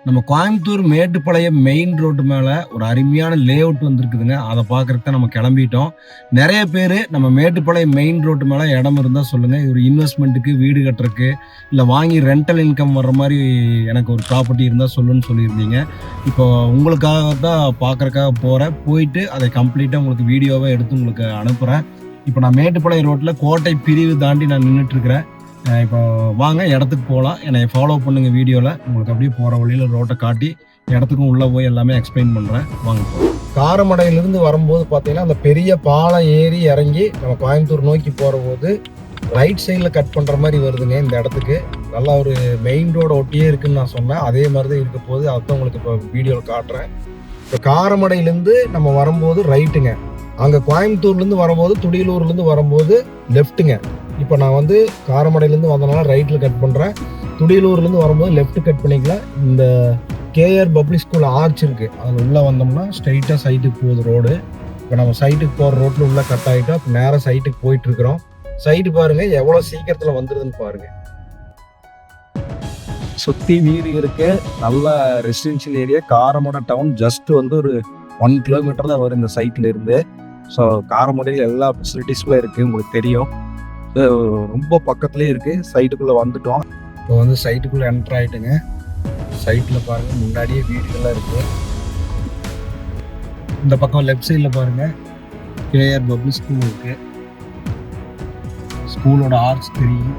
நம்ம Coimbatore Mettupalayam main road மேல ஒரு அருமையான லே அவுட் வந்திருக்குதுங்க. அதை பார்க்கறதுக்கு தான் நம்ம கிளம்பிட்டோம். நிறைய பேர் நம்ம மேட்டுப்பாளையம் மெயின் ரோட்டு மேல இடம் இருந்தால் சொல்லுங்க. ஒரு இன்வெஸ்ட்மெண்ட்டுக்கு, வீடு கட்டுறதுக்கு, இல்லை வாங்கி ரெண்டல் இன்கம் வர்ற மாதிரி எனக்கு ஒரு ப்ராப்பர்ட்டி இருந்தால் சொல்லுன்னு சொல்லியிருந்தீங்க. இப்போ உங்களுக்காக தான் பார்க்கறக்காக போகிறேன். போயிட்டு அதை கம்ப்ளீட்டாக உங்களுக்கு வீடியோவை எடுத்து உங்களுக்கு அனுப்புகிறேன். இப்போ நான் மேட்டுப்பாளையம் ரோட்டில் கோட்டை பிரிவு தாண்டி நான் நின்றுட்டுருக்கிறேன். இப்போ வாங்க இடத்துக்கு போகலாம். என்னை ஃபாலோ பண்ணுங்க வீடியோவில். உங்களுக்கு அப்படியே போகிற வழியில் ரோட்டை காட்டி இடத்துக்கும் உள்ளே போய் எல்லாமே எக்ஸ்பிளைன் பண்ணுறேன். வாங்க போகலாம். காரமடையிலிருந்து வரும்போது பார்த்தீங்கன்னா அந்த பெரிய பாலம் ஏறி இறங்கி நம்ம கோயம்புத்தூர் நோக்கி போகிற போது ரைட் சைடில் கட் பண்ணுற மாதிரி வருதுங்க. இந்த இடத்துக்கு நல்லா ஒரு மெயின் ரோடு ஒட்டியே இருக்குன்னு நான் சொன்னேன். அதே மாதிரி தான் இருக்க போது. அதுதான் உங்களுக்கு இப்போ வீடியோவில் காட்டுறேன். இப்போ காரமடையிலேருந்து நம்ம வரும்போது ரைட்டுங்க. அங்கே கோயம்புத்தூர்லேருந்து வரும்போது, துடியலூர்லேருந்து வரும்போது லெஃப்ட்டுங்க. இப்போ நான் வந்து காரமடையிலேருந்து வந்தனால ரைட்டில் கட் பண்ணுறேன். துடியலூர்லேருந்து வரும்போது லெஃப்ட் கட் பண்ணிக்கலாம். இந்த கேஆர் பப்ளிக் ஸ்கூல் ஆர்ச் இருக்குது, அதில் உள்ளே வந்தோம்னா ஸ்ட்ரைட்டாக சைட்டுக்கு போகுது ரோடு. இப்போ நம்ம சைட்டுக்கு போகிற ரோட்டில் உள்ளே கட் ஆகிட்டோம். இப்போ நேராக சைட்டுக்கு போயிட்டுருக்குறோம். சைட்டு பாருங்கள் எவ்வளோ சீக்கிரத்தில் வந்துடுதுன்னு பாருங்கள். சுற்றி வீடு இருக்கு, நல்ல residential area. Karamadai town just வந்து ஒரு 1 கிலோமீட்டர் தான் வரும் இந்த சைட்ல இருந்து. ஸோ காரமடையில் எல்லா ஃபெசிலிட்டிஸும் இருக்குது, உங்களுக்கு தெரியும். ரொம்ப பக்கத்துலேயே இருக்குது. சைட்டுக்குள்ளே வந்துட்டோம். இப்போ வந்து சைட்டுக்குள்ளே என்ட்ரு ஆகிட்டுங்க. சைட்டில் பாருங்கள் முன்னாடியே வீடுகள்லாம் இருக்குது. இந்த பக்கம் லெஃப்ட் சைடில் பாருங்கள் கேஆர் பப்ளிக் ஸ்கூல் இருக்குது. ஸ்கூலோட ஆர்ச் தெரியும்.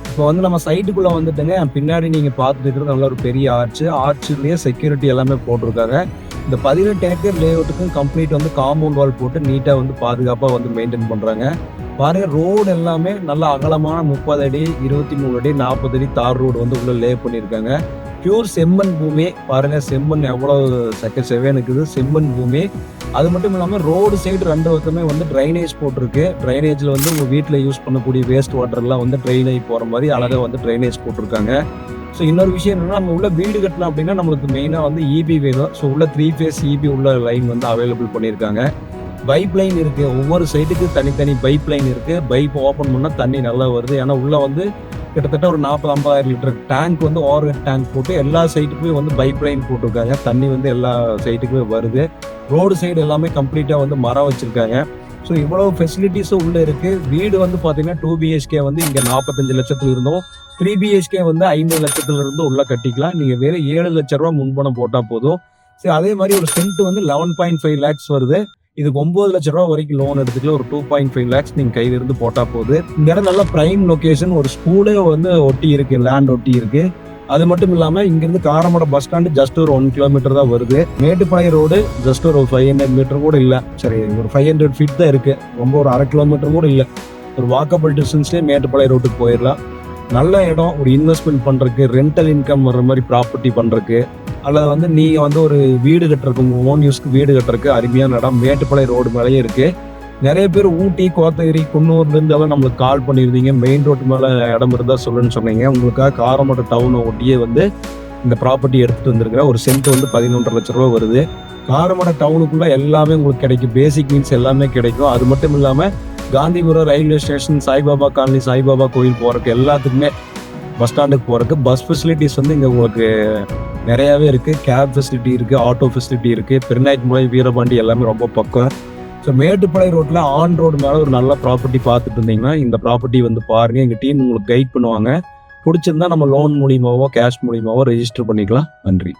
இப்போ வந்து நம்ம சைட்டுக்குள்ளே வந்துட்டுங்க. பின்னாடி நீங்கள் பார்த்துட்டு இருக்கிறது நல்ல ஒரு பெரிய ஆர்ச்சுலேயே செக்யூரிட்டி எல்லாமே போட்டிருக்காங்க. இந்த 18 ஏக்கர் லே அவுட்டுக்கும் கம்ப்ளீட் வந்து காம்பவுண்ட் வால் போட்டு நீட்டாக வந்து பாதுகாப்பாக வந்து மெயின்டைன் பண்ணுறாங்க. பாருங்க, ரோடு எல்லாமே நல்ல அகலமான 30 அடி, 23 அடி, 40 அடி தார் ரோடு வந்து உள்ள லே பண்ணியிருக்காங்க. பியூர் செம்மண் பூமி. பாருங்க, செம்மண் எவ்வளோ செவ்வேன்னு இருக்குது, செம்மண் பூமி. அது மட்டும் இல்லாமல் ரோடு சைடு 2 பக்கமே வந்து ட்ரைனேஜ் போட்டிருக்கு. ட்ரைனேஜில் வந்து உங்கள் வீட்டில் யூஸ் பண்ணக்கூடிய வேஸ்ட் வாட்டர்லாம் வந்து ட்ரெயின் ஆகி போகிற மாதிரி அழகாக வந்து ட்ரைனேஜ் போட்டிருக்காங்க. ஸோ இன்னொரு விஷயம் என்னன்னா, நம்ம உள்ள வீடு கட்டணும் அப்படின்னா நம்மளுக்கு மெயினாக வந்து இபி வேணும். ஸோ உள்ள 3 ஃபேஸ் இபி உள்ள லைன் வந்து அவைலபிள் பண்ணியிருக்காங்க. பைப் லைன் இருக்கு, ஒவ்வொரு சைட்டுக்கு தனித்தனி பைப் லைன் இருக்கு. பைப் ஓப்பன் பண்ணால் தண்ணி நல்லா வருது. ஏன்னா உள்ள வந்து கிட்டத்தட்ட ஒரு 40-50 லிட்டர் டேங்க் வந்து ஓவர் டேங்க் போட்டு எல்லா சைட்டுக்குமே வந்து பைப் லைன் போட்டிருக்காங்க. தண்ணி வந்து எல்லா சைட்டுக்குமே வருது. ரோடு சைடு எல்லாமே கம்ப்ளீட்டாக வந்து மரம் வச்சிருக்காங்க. ஸோ இவ்வளோ ஃபெசிலிட்டிஸும் உள்ளே இருக்குது. வீடு வந்து பார்த்தீங்கன்னா 2 BHK வந்து இங்கே 45 லட்சத்துல இருந்தோம். 3 BHK வந்து 50 லட்சத்துல இருந்து உள்ள கட்டிக்கலாம். நீங்கள் வேறு 7 லட்ச ரூபா முன்பணம் போட்டால் போதும். சரி, அதே மாதிரி ஒரு சென்ட் வந்து 11.5 lakhs வருது. இதுக்கு 9 லட்ச ரூபா வரைக்கும் லோன் எடுத்துக்கலாம். ஒரு 2.5 lakhs நீங்கள் கையிலிருந்து போட்டால் போகுது. இந்த இடம் நல்ல பிரைம் லொக்கேஷன். ஒரு ஸ்கூலே வந்து ஒட்டி இருக்கு, லேண்ட் ஒட்டி இருக்கு. அது மட்டும் இல்லாமல் இங்கிருந்து காரமடை பஸ் ஸ்டாண்டு ஜஸ்ட் ஒரு 1 கிலோமீட்டர் தான் வருது. மேட்டுப்பாளையம் ரோடு ஜஸ்ட் ஒரு 500 மீட்டர் கூட இல்லை. சரி, ஒரு 500 ஃபீட் தான் இருக்கு. ரொம்ப ஒரு 1/2 கிலோமீட்டர் கூட இல்லை. ஒரு வாக்கபிள் டிஸ்டன்ஸ்லேயே மேட்டுப்பாளையம் ரோட்டுக்கு போயிடலாம். நல்ல இடம். ஒரு இன்வெஸ்ட்மெண்ட் பண்ணுறதுக்கு, ரெண்டல் இன்கம் வர்ற மாதிரி ப்ராப்பர்ட்டி பண்ணுறதுக்கு, அல்லது வந்து நீங்கள் வந்து ஒரு வீடு கட்டுறதுக்கு, உங்கள் ஓன் யூஸ்க்கு வீடு கட்டுறதுக்கு அருமையான இடம். மேட்டுப்பாளையம் ரோடு மேலேயே இருக்குது. நிறைய பேர் ஊட்டி, கோத்தகிரி, குன்னூர்லேருந்து எல்லாம் நம்மளுக்கு கால் பண்ணியிருந்தீங்க. மெயின் ரோட்டு மேலே இடம் இருந்தால் சொல்லுன்னு சொன்னீங்க. உங்களுக்காக காரமடை டவுனை ஒட்டியே வந்து இந்த ப்ராப்பர்ட்டி எடுத்துகிட்டு வந்துருக்கிறேன். ஒரு சென்ட் வந்து 11.5 லட்ச ரூபா வருது. காரமடை டவுனுக்குள்ளே எல்லாமே உங்களுக்கு கிடைக்கும். பேசிக் நீட்ஸ் எல்லாமே கிடைக்கும். அது மட்டும் இல்லாமல் Gandhipuram railway station, Saibaba colony, Saibaba கோயில் போகிறதுக்கு எல்லாத்துக்குமே, பஸ் ஸ்டாண்டுக்கு போகிறதுக்கு பஸ் ஃபெசிலிட்டிஸ் வந்து இங்கே உங்களுக்கு நிறையாவே இருக்குது. கேப் ஃபெசிலிட்டி இருக்குது, ஆட்டோ ஃபெசிலிட்டி இருக்குது. பெருநாய்க்குமலை, வீரபாண்டி எல்லாமே ரொம்ப பக்கம். ஸோ மேட்டுப்பாளையம் ரோட்டில் ஆன் ரோடு மேலே ஒரு நல்ல ப்ராப்பர்ட்டி பார்த்துட்டு இருந்தீங்கன்னா இந்த ப்ராப்பர்ட்டி வந்து பாருங்கள். எங்கள் டீம் உங்களுக்கு கைட் பண்ணுவாங்க. பிடிச்சிருந்தா நம்ம லோன் மூலியமாவோ கேஷ் மூலியமாவோ ரெஜிஸ்டர் பண்ணிக்கலாம். நன்றி.